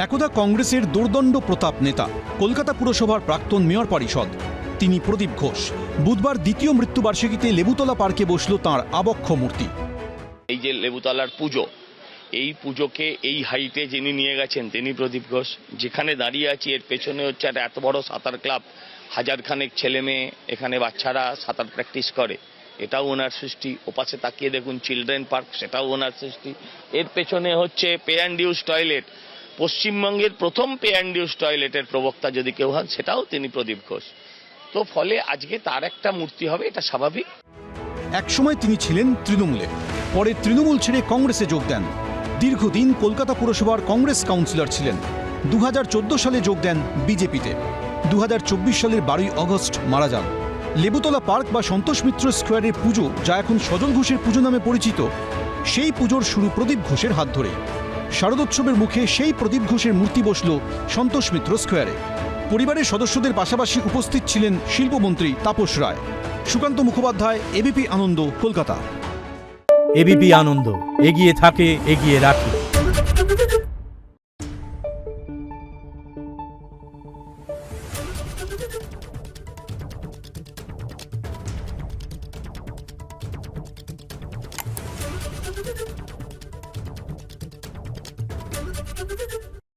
একদা কংগ্রেসের দুর্দণ্ড প্রতাপ নেতা, কলকাতা পুরসভার প্রাক্তন মেয়র পরিষদ, তিনি প্রদীপ ঘোষ। বুধবার দ্বিতীয় মৃত্যুবার্ষিকীতে লেবুতলা পার্কে বসল তাঁর আবক্ষ মূর্তি। এই যে লেবুতলার পুজো, এই পুজোকে এই হাইটে যিনি নিয়ে গেছেন তিনি প্রদীপ ঘোষ। যেখানে দাঁড়িয়ে আছি এর পেছনে হচ্ছে একটা এত বড় সাঁতার ক্লাব, হাজারখানেক ছেলে মেয়ে এখানে বাচ্চারা সাঁতার প্র্যাকটিস করে, এটাও ওনার সৃষ্টি। ওপাশে তাকিয়ে দেখুন চিলড্রেন পার্ক, সেটাও ওনার সৃষ্টি। এর পেছনে হচ্ছে পে অ্যান্ড ইউজ টয়লেট, পশ্চিমবঙ্গের প্রথম পে অ্যান্ড ইউজ টয়লেটের প্রবক্তা যদি কেউ হন সেটাও তিনি প্রদীপ ঘোষ। তো ফলে আজকে তার একটা মূর্তি হবে, এটা স্বাভাবিক। একসময় তিনি ছিলেন তৃণমূলে, পরে তৃণমূল ছেড়ে কংগ্রেসে যোগ দেন। দীর্ঘদিন কলকাতা পুরসভার কংগ্রেস কাউন্সিলর ছিলেন। 2014 সালে যোগ দেন বিজেপিতে। 2024 সালের 12ই আগস্ট মারা যান। লেবুতলা পার্ক বা সন্তোষ মিত্র স্কোয়ারের পুজো, যা এখন সজল ঘোষের পুজো নামে পরিচিত, সেই পুজোর শুরু প্রদীপ ঘোষের হাত ধরে। শারদোৎসবের মুখে সেই প্রদীপ ঘোষের মূর্তি বসল সন্তোষ মিত্র স্কোয়ারে। পরিবারের সদস্যদের পাশাপাশি উপস্থিত ছিলেন শিল্পমন্ত্রী তাপস রায়। সুকান্ত মুখোপাধ্যায়, এবিপি আনন্দ, কলকাতা। এবিপি আনন্দ, এগিয়ে থাকে, এগিয়ে রাখে।